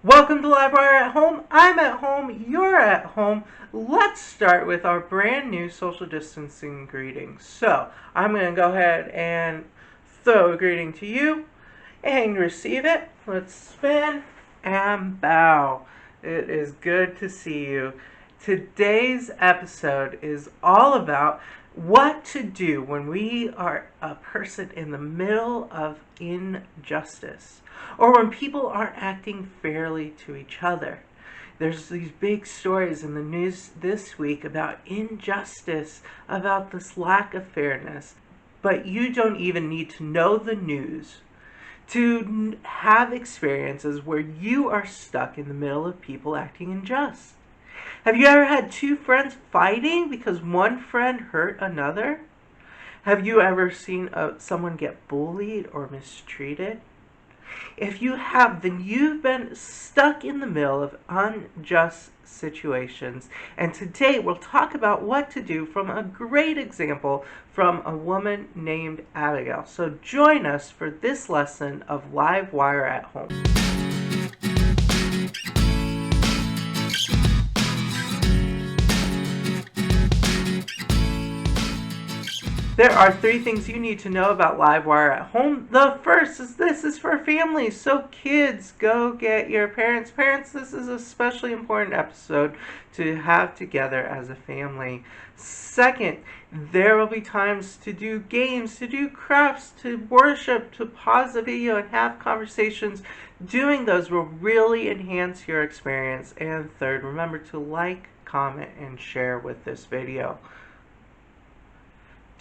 Welcome to Livewire at Home. I'm at home, you're at home. Let's start with our brand new social distancing greeting. So, I'm going to go ahead and throw a greeting to you and receive it. Let's spin and bow. It is good to see you. Today's episode is all about what to do when we are a person in the middle of injustice, or when people aren't acting fairly to each other. There's these big stories in the news this week about injustice, about this lack of fairness. But you don't even need to know the news to have experiences where you are stuck in the middle of people acting unjust. Have you ever had two friends fighting because one friend hurt another? Have you ever seen someone get bullied or mistreated? If you have, then you've been stuck in the middle of unjust situations. And today we'll talk about what to do from a great example from a woman named Abigail. So join us for this lesson of Live Wire at Home. There are three things you need to know about Livewire at Home. The first is this is for families. So kids, go get your parents. Parents, this is a especially important episode to have together as a family. Second, there will be times to do games, to do crafts, to worship, to pause the video and have conversations. Doing those will really enhance your experience. And third, remember to like, comment, and share with this video.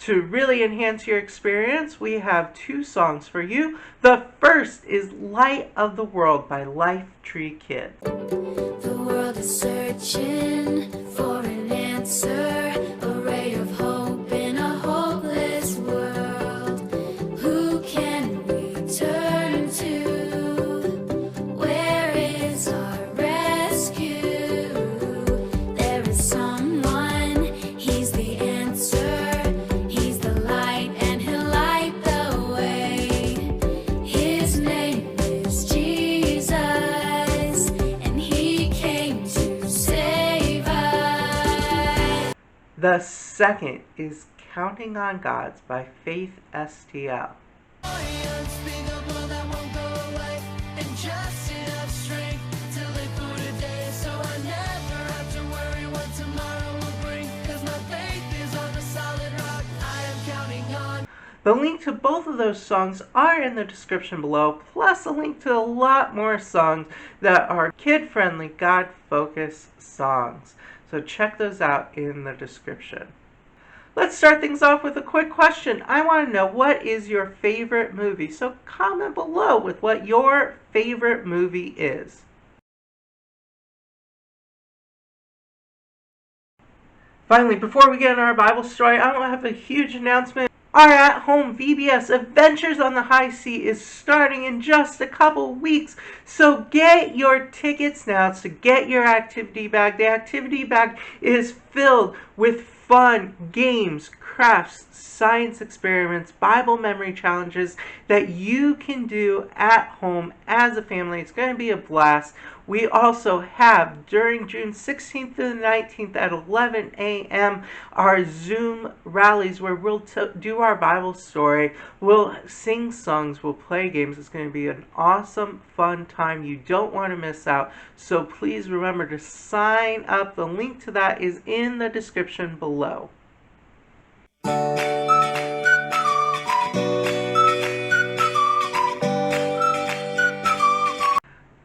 To really enhance your experience, we have two songs for you. The first is Light of the World by Life Tree Kid. The world is searching for an answer, a ray of hope in a hopeless world. Who can we turn to? Where is our rescue? There is someone, he's the answer. The second is Counting on God's by Faith STL. The link to both of those songs are in the description below, plus a link to a lot more songs that are kid-friendly, God-focused songs. So check those out in the description. Let's start things off with a quick question. I want to know, what is your favorite movie? So comment below with what your favorite movie is. Finally, before we get into our Bible story, I want to have a huge announcement. Our at-home VBS Adventures on the High Sea is starting in just a couple weeks. So get your tickets now to get your activity bag. The activity bag is filled with fun games, crafts, science experiments, Bible memory challenges that you can do at home as a family. It's going to be a blast. We also have, during June 16th to the 19th at 11 a.m., our Zoom rallies where we'll do our Bible story. We'll sing songs, we'll play games. It's going to be an awesome, fun time. You don't want to miss out. So please remember to sign up. The link to that is in the description below.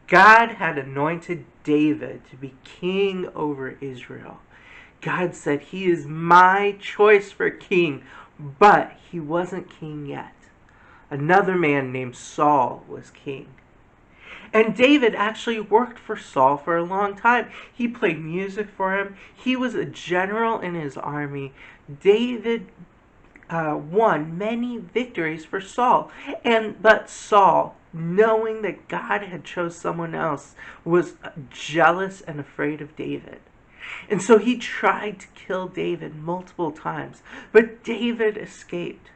God had anointed David to be king over Israel. God said, he is my choice for king, but he wasn't king yet. Another man named Saul was king. And David actually worked for Saul for a long time. He played music for him. He was a general in his army. David won many victories for Saul. But Saul, knowing that God had chose someone else, was jealous and afraid of David. And so he tried to kill David multiple times. But David escaped.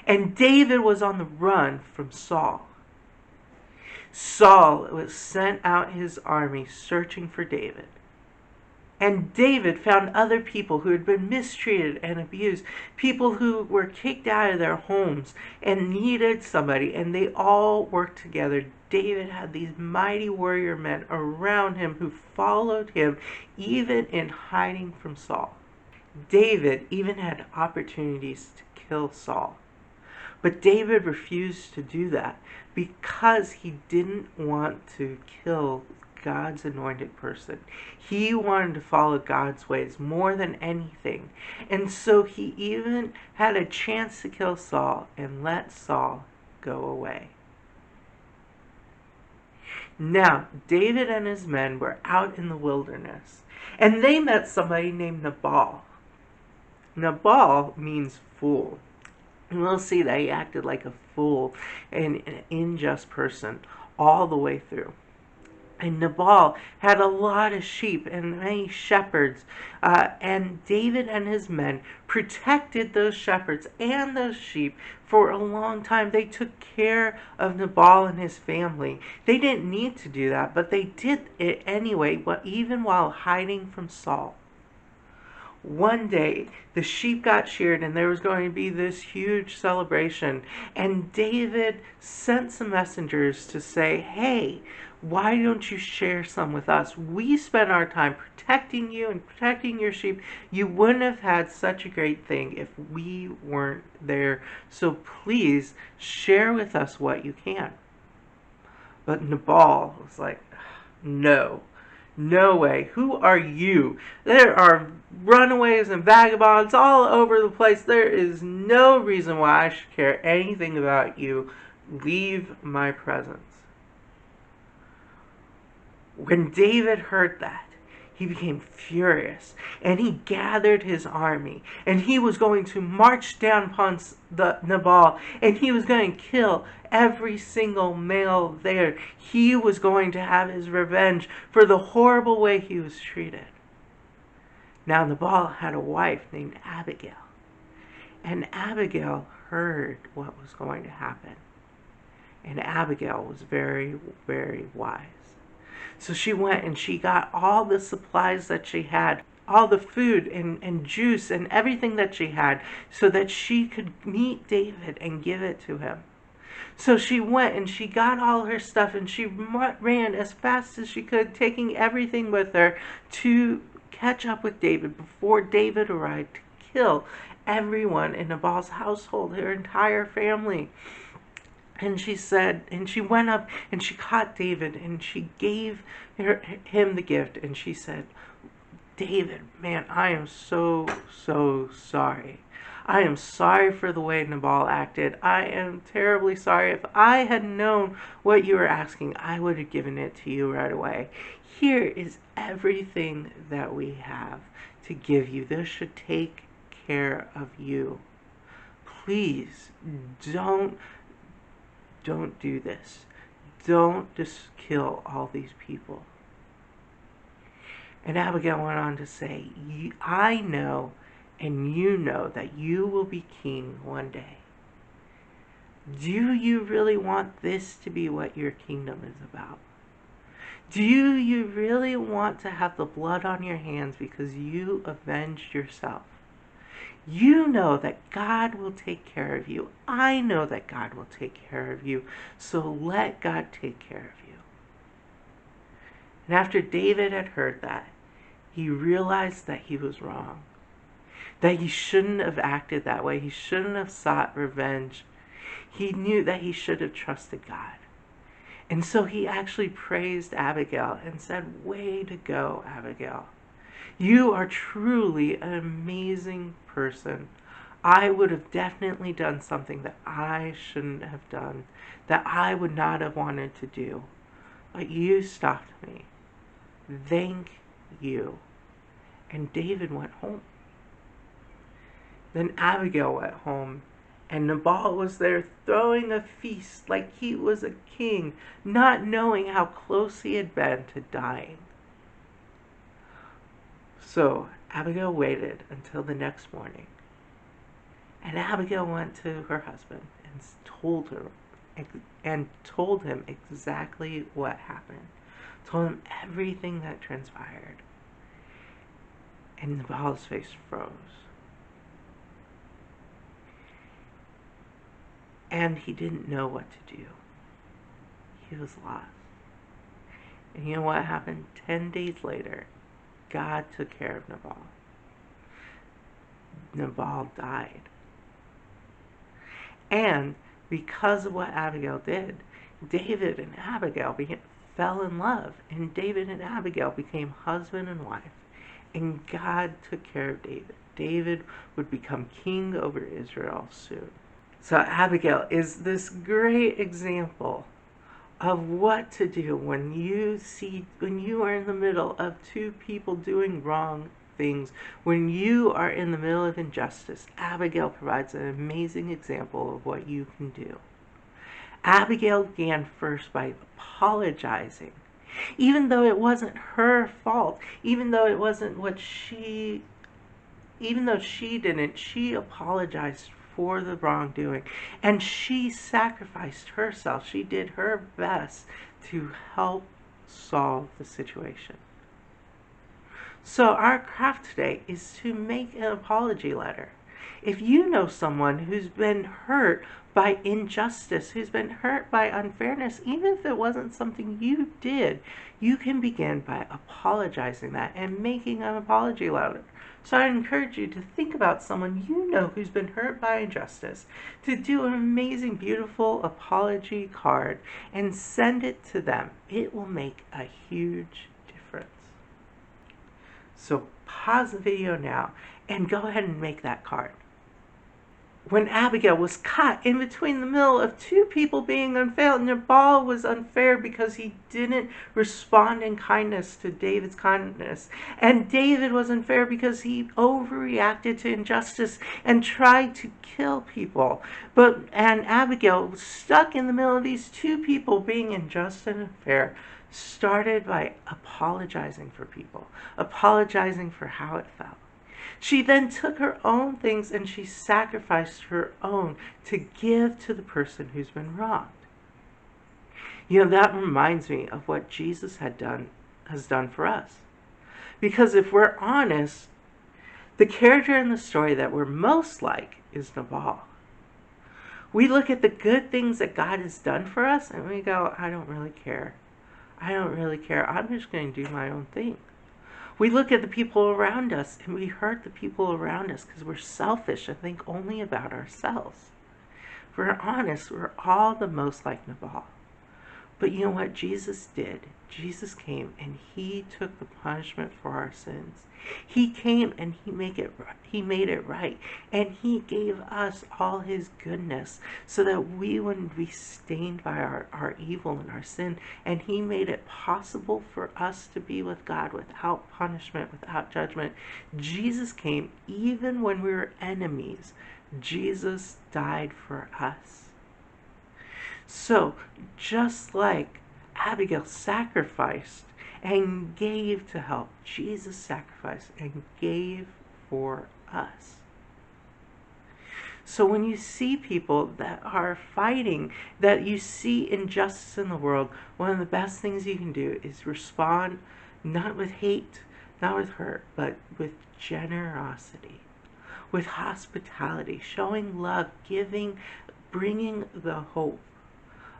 And David was on the run from Saul. Saul was sent out his army searching for David. And David found other people who had been mistreated and abused, people who were kicked out of their homes and needed somebody, and they all worked together. David had these mighty warrior men around him who followed him, even in hiding from Saul. David even had opportunities to kill Saul. But David refused to do that because he didn't want to kill God's anointed person. He wanted to follow God's ways more than anything. And so he even had a chance to kill Saul and let Saul go away. Now, David and his men were out in the wilderness, and they met somebody named Nabal. Nabal means fool. And we'll see that he acted like a fool and an unjust person all the way through. And Nabal had a lot of sheep and many shepherds. And David and his men protected those shepherds and those sheep for a long time. They took care of Nabal and his family. They didn't need to do that, but they did it anyway, even while hiding from Saul. One day, the sheep got sheared and there was going to be this huge celebration. And David sent some messengers to say, hey, why don't you share some with us? We spent our time protecting you and protecting your sheep. You wouldn't have had such a great thing if we weren't there. So please share with us what you can. But Nabal was like, no. No way. Who are you? There are runaways and vagabonds all over the place. There is no reason why I should care anything about you. Leave my presence. When David heard that, he became furious, and he gathered his army, and he was going to march down upon the Nabal, and he was going to kill every single male there. He was going to have his revenge for the horrible way he was treated. Now Nabal had a wife named Abigail, and Abigail heard what was going to happen. And Abigail was very, very wise. So she went and she got all the supplies that she had, all the food and juice and everything that she had, so that she could meet David and give it to him. So she went and she got all her stuff and she ran as fast as she could, taking everything with her to catch up with David before David arrived to kill everyone in Nabal's household, her entire family. And she said, and she went up and she caught David and she gave him the gift. And she said, David, man, I am so, so sorry. I am sorry for the way Nabal acted. I am terribly sorry. If I had known what you were asking, I would have given it to you right away. Here is everything that we have to give you. This should take care of you. Please don't do this. Don't just kill all these people. And Abigail went on to say, I know and you know that you will be king one day. Do you really want this to be what your kingdom is about? Do you really want to have the blood on your hands because you avenged yourself? You know that God will take care of you. I know that God will take care of you. So let God take care of you. And after David had heard that, he realized that he was wrong. That he shouldn't have acted that way. He shouldn't have sought revenge. He knew that he should have trusted God. And so he actually praised Abigail and said, way to go, Abigail. You are truly an amazing person. I would have definitely done something that I shouldn't have done, that I would not have wanted to do. But you stopped me. Thank you. And David went home. Then Abigail went home, and Nabal was there throwing a feast like he was a king, not knowing how close he had been to dying. So Abigail waited until the next morning. And Abigail went to her husband and told him and told him exactly what happened. Told him everything that transpired. And Nabal's face froze. And he didn't know what to do. He was lost. And you know what happened? 10 days later, God took care of Nabal. Nabal died. And because of what Abigail did, David and Abigail fell in love. And David and Abigail became husband and wife. And God took care of David. David would become king over Israel soon. So Abigail is this great example of what to do when you are in the middle of two people doing wrong things, when you are in the middle of injustice. Abigail provides an amazing example of what you can do. Abigail began first by apologizing, even though it wasn't her fault, even though she didn't, she apologized for the wrongdoing, and she sacrificed herself. She did her best to help solve the situation. So our craft today is to make an apology letter. If you know someone who's been hurt by injustice, who's been hurt by unfairness, even if it wasn't something you did, you can begin by apologizing that and making an apology letter. So I encourage you to think about someone you know who's been hurt by injustice, to do an amazing, beautiful apology card and send it to them. It will make a huge difference. So pause the video now and go ahead and make that card. When Abigail was caught in between the middle of two people being unfair, Nabal was unfair because he didn't respond in kindness to David's kindness. And David was unfair because he overreacted to injustice and tried to kill people. And Abigail was stuck in the middle of these two people being unjust and unfair, started by apologizing for people, apologizing for how it felt. She then took her own things and she sacrificed her own to give to the person who's been wronged. You know, that reminds me of what Jesus has done for us. Because if we're honest, the character in the story that we're most like is Nabal. We look at the good things that God has done for us and we go, I don't really care. I don't really care. I'm just going to do my own thing. We look at the people around us and we hurt the people around us because we're selfish and think only about ourselves. If we're honest, we're all the most like Nabal. But you know what Jesus did? Jesus came and he took the punishment for our sins. He came and he made it right. And he gave us all his goodness so that we wouldn't be stained by our evil and our sin. And he made it possible for us to be with God without punishment, without judgment. Jesus came even when we were enemies. Jesus died for us. So, just like Abigail sacrificed and gave to help, Jesus sacrificed and gave for us. So when you see people that are fighting, that you see injustice in the world, one of the best things you can do is respond not with hate, not with hurt, but with generosity, with hospitality, showing love, giving, bringing the hope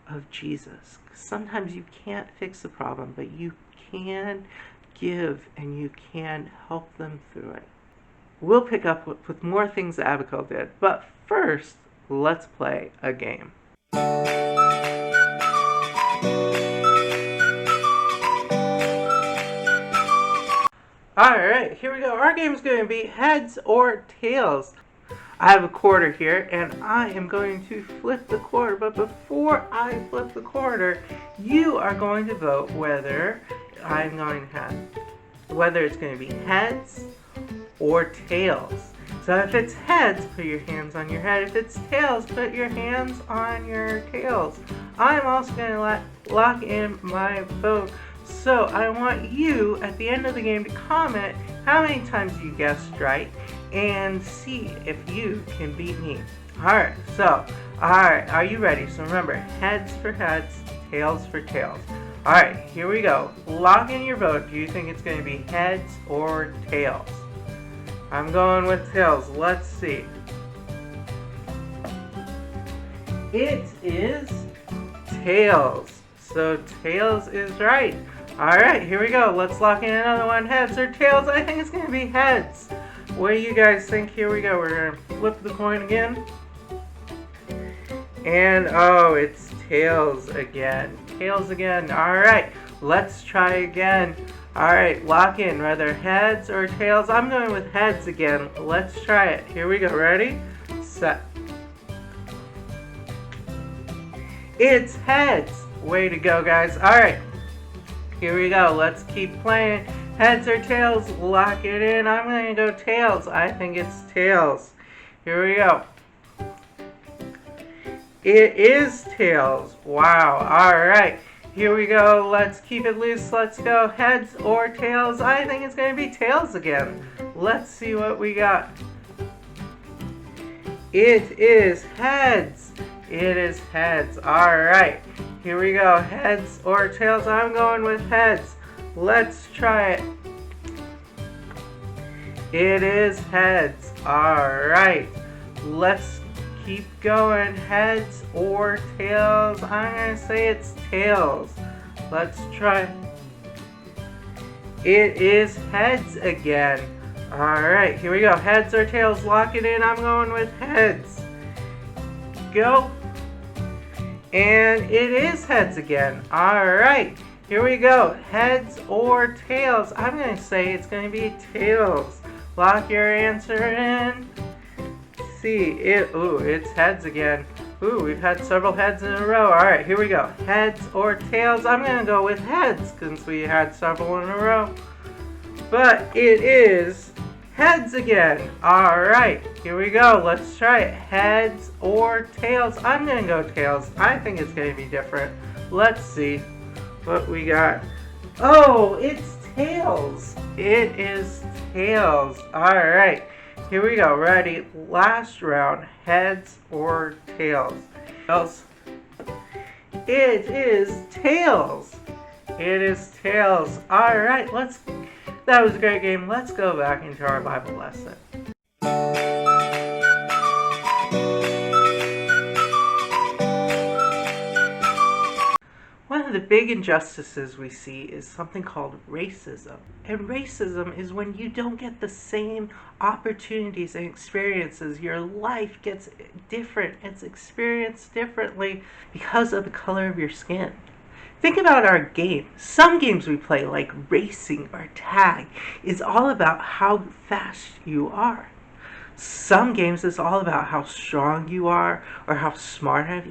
of Jesus. Sometimes you can't fix the problem, but you can give and you can help them through it. We'll pick up with more things that Abigail did, but first, let's play a game. Alright, here we go. Our game is going to be heads or tails. I have a quarter here and I am going to flip the quarter, but before I flip the quarter, you are going to vote whether it's going to be heads or tails. So if it's heads, put your hands on your head. If it's tails, put your hands on your tails. I'm also going to lock in my vote. So I want you at the end of the game to comment how many times you guessed right and see if you can beat me. Alright, so, alright, are you ready? So remember, heads for heads, tails for tails. Alright, here we go. Lock in your vote. Do you think it's going to be heads or tails? I'm going with tails. Let's see. It is tails. So tails is right. Alright, here we go. Let's lock in another one. Heads or tails? I think it's going to be heads. What do you guys think? Here we go. We're going to flip the coin again. And, oh, it's tails again. Tails again. Alright, let's try again. Alright, lock in. Whether heads or tails. I'm going with heads again. Let's try it. Here we go. Ready? Set. It's heads. Way to go, guys. Alright, here we go. Let's keep playing. Heads or tails? Lock it in. I'm going to go tails. I think it's tails. Here we go. It is tails. Wow. Alright. Here we go. Let's keep it loose. Let's go. Heads or tails? I think it's going to be tails again. Let's see what we got. It is heads. It is heads. Alright. Here we go. Heads or tails? I'm going with heads. Let's try it. It is heads. Alright. Let's keep going. Heads or tails? I'm going to say it's tails. Let's try. It is heads again. Alright, here we go. Heads or tails? Lock it in. I'm going with heads. Go. And it is heads again. Alright, here we go. Heads or tails? I'm going to say it's going to be tails. Lock your answer in. Ooh, it's heads again. Ooh, we've had several heads in a row. Alright, here we go. Heads or tails? I'm going to go with heads since we had several in a row. But it is heads again. Alright, here we go. Let's try it. Heads or tails? I'm going to go tails. I think it's going to be different. Let's see what we got. Oh, it's tails. It is tails. Alright. Here we go. Ready? Last round. Heads or tails? Tails. It is tails. It is tails. Alright, that was a great game. Let's go back into our Bible lesson. One of the big injustices we see is something called racism. And racism is when you don't get the same opportunities and experiences. Your life gets different. It's experienced differently because of the color of your skin. Think about our games. Some games we play, like racing or tag, is all about how fast you are. Some games is all about how strong you are or how smart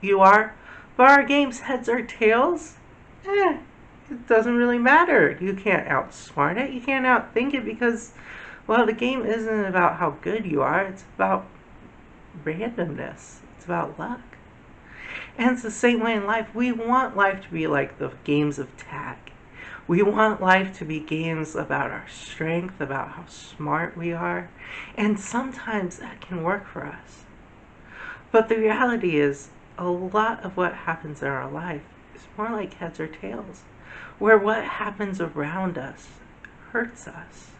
you are. But our games, heads or tails, it doesn't really matter. You can't outsmart it. You can't outthink it because, well, the game isn't about how good you are. It's about randomness. It's about luck. And it's the same way in life. We want life to be like the games of tag. We want life to be games about our strength, about how smart we are. And sometimes that can work for us. But the reality is, a lot of what happens in our life is more like heads or tails, where what happens around us hurts us,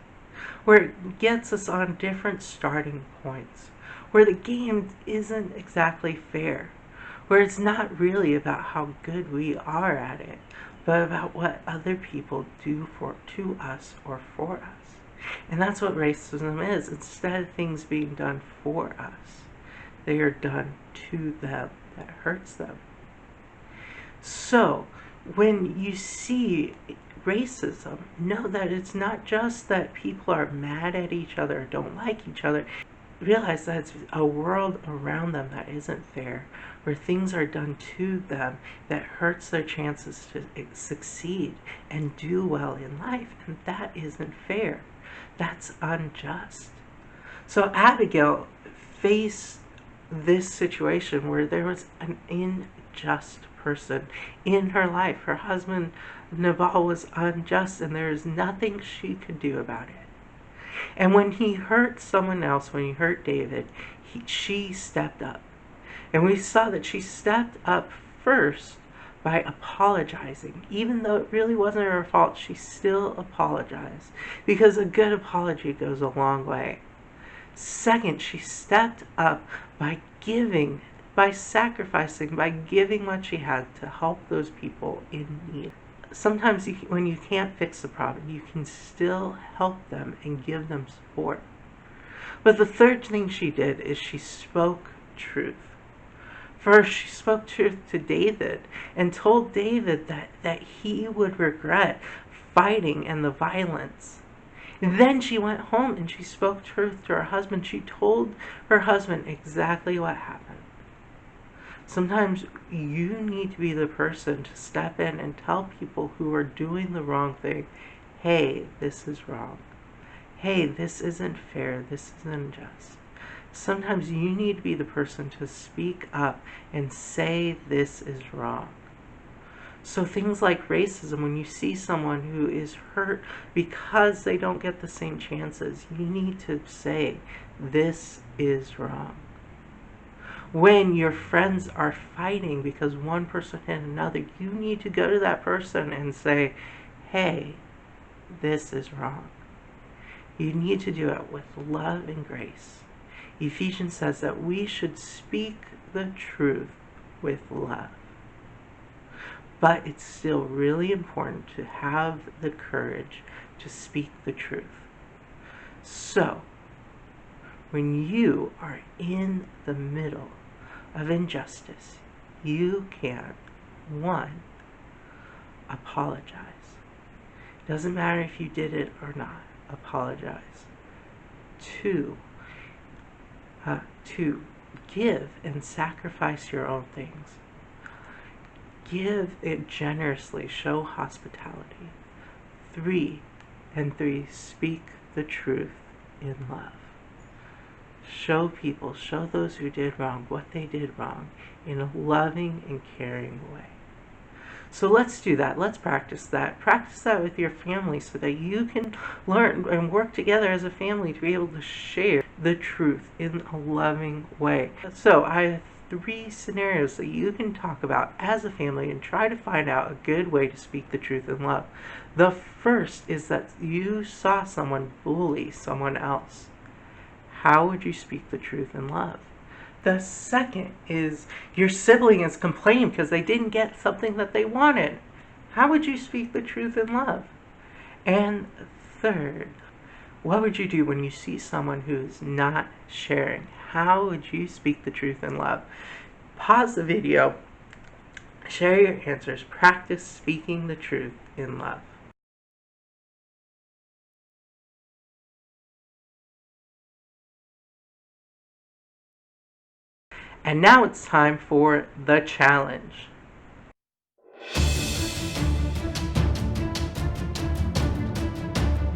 where it gets us on different starting points, where the game isn't exactly fair, where it's not really about how good we are at it, but about what other people do to us or for us. And that's what racism is. Instead of things being done for us, they are done to them. That hurts them. So, when you see racism, know that it's not just that people are mad at each other or don't like each other. Realize that it's a world around them that isn't fair, where things are done to them that hurts their chances to succeed and do well in life, and that isn't fair. That's unjust. So Abigail faced this situation where there was an unjust person in her life. Her husband Nabal was unjust, and there is nothing she could do about it. And when he hurt someone else, when he hurt David, she stepped up. And we saw that she stepped up first by apologizing. Even though it really wasn't her fault, she still apologized. Because a good apology goes a long way. Second, she stepped up by giving, by sacrificing, by giving what she had to help those people in need. Sometimes when you can't fix the problem, you can still help them and give them support. But the third thing she did is she spoke truth. First, she spoke truth to David and told David that he would regret fighting and the violence. And then she went home and she spoke truth to her husband. She told her husband exactly what happened. Sometimes you need to be the person to step in and tell people who are doing the wrong thing, hey, this is wrong. Hey, this isn't fair. This isn't just. Sometimes you need to be the person to speak up and say this is wrong. So things like racism, when you see someone who is hurt because they don't get the same chances, you need to say this is wrong. When your friends are fighting because one person hit another, you need to go to that person and say, hey, this is wrong. You need to do it with love and grace. Ephesians says that we should speak the truth with love. But it's still really important to have the courage to speak the truth. So, when you are in the middle of injustice, you can, 1, apologize. It doesn't matter if you did it or not. Apologize. 2, to give and sacrifice your own things. Give it generously. Show hospitality. 3, speak the truth in love. Show people, show those who did wrong what they did wrong in a loving and caring way. So let's do that. Let's practice that. Practice that with your family so that you can learn and work together as a family to be able to share the truth in a loving way. So I have 3 scenarios that you can talk about as a family and try to find out a good way to speak the truth in love. The first is that you saw someone bully someone else. How would you speak the truth in love? The second is your sibling is complaining because they didn't get something that they wanted. How would you speak the truth in love? And third, what would you do when you see someone who's not sharing? How would you speak the truth in love? Pause the video, share your answers, practice speaking the truth in love. And now it's time for the challenge.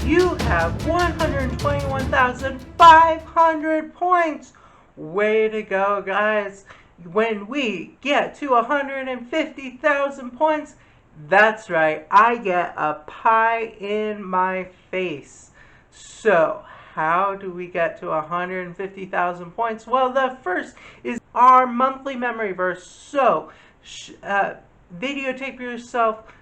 You have 121,500 points. Way to go, guys. When we get to 150,000 points, that's right, I get a pie in my face. So, how do we get to 150,000 points? Well, the first is our monthly memory verse. So, videotape yourself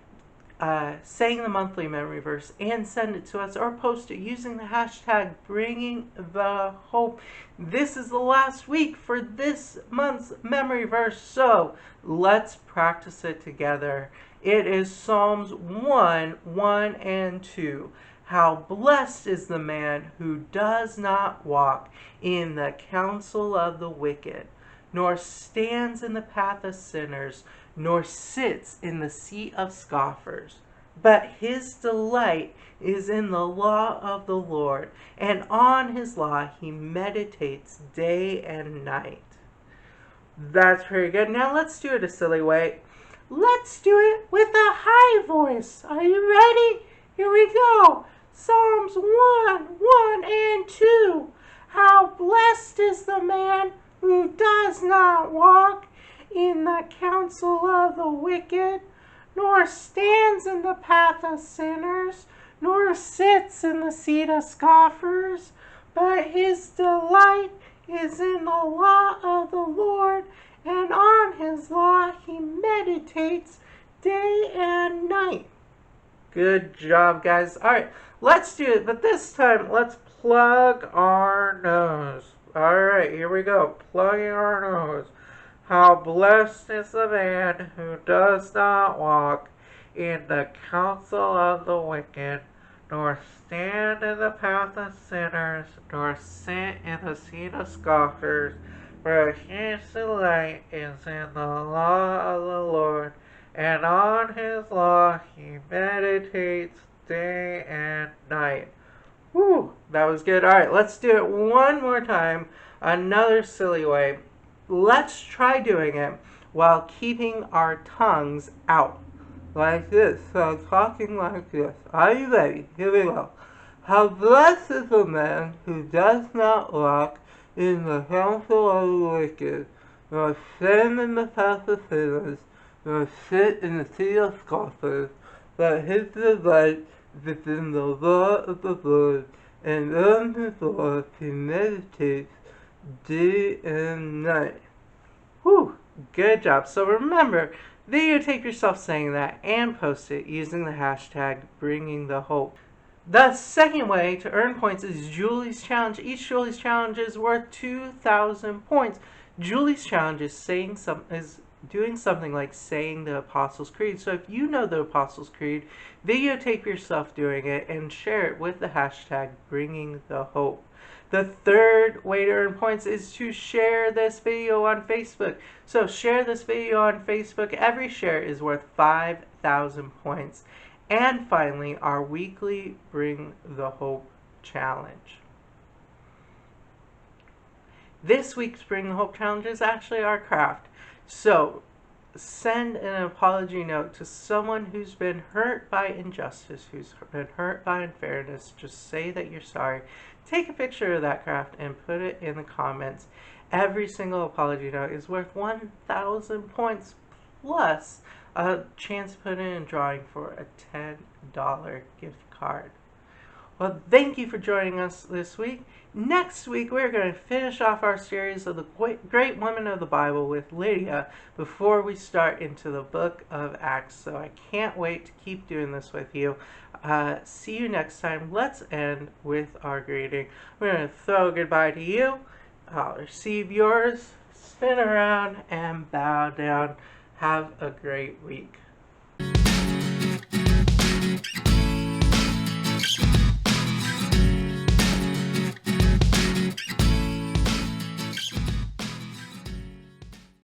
saying the monthly memory verse and send it to us or post it using the hashtag #BringingTheHope. This is the last week for this month's memory verse, so let's practice it together. It is Psalms 1:1 and 2. How blessed is the man who does not walk in the counsel of the wicked, nor stands in the path of sinners, nor sits in the seat of scoffers. But his delight is in the law of the Lord, and on his law he meditates day and night. That's very good. Now let's do it a silly way. Let's do it with a high voice. Are you ready? Here we go. Psalms 1:1 and 2. How blessed is the man who does not walk in the counsel of the wicked, nor stands in the path of sinners, nor sits in the seat of scoffers, but his delight is in the law of the Lord, and on his law he meditates day and night. Good job, guys. All right, let's do it, but this time let's plug our nose. All right, here we go. Plugging our nose. How blessed is the man who does not walk in the counsel of the wicked, nor stand in the path of sinners, nor sit in the seat of scoffers, but his delight is in the law of the Lord, and on his law he meditates day and night. Whew, that was good. All right, let's do it one more time. Another silly way. Let's try doing it while keeping our tongues out. Like this. So talking like this. Are you ready? Here we go. How blessed is the man who does not walk in the counsel of the wicked, nor stand in the path of sinners, nor sit in the seat of scoffers, but his delight is in the law of the Lord, and on his law he meditates day and night. Whew, good job. So remember, videotape yourself saying that and post it using the hashtag #BringingTheHope. The second way to earn points is Julie's Challenge. Each Julie's Challenge is worth 2,000 points. Julie's Challenge is doing something like saying the Apostles' Creed. So if you know the Apostles' Creed, videotape yourself doing it and share it with the hashtag #BringingTheHope. The third way to earn points is to share this video on Facebook. So share this video on Facebook. Every share is worth 5,000 points. And finally, our weekly Bring the Hope Challenge. This week's Bring the Hope Challenge is actually our craft. So send an apology note to someone who's been hurt by injustice, who's been hurt by unfairness. Just say that you're sorry. Take a picture of that craft and put it in the comments. Every single apology note is worth 1,000 points plus a chance to put in a drawing for a $10 gift card. Well, thank you for joining us this week. Next week, we're going to finish off our series of the great women of the Bible with Lydia before we start into the book of Acts. So I can't wait to keep doing this with you. See you next time. Let's end with our greeting. We're going to throw goodbye to you. I'll receive yours, spin around, and bow down. Have a great week.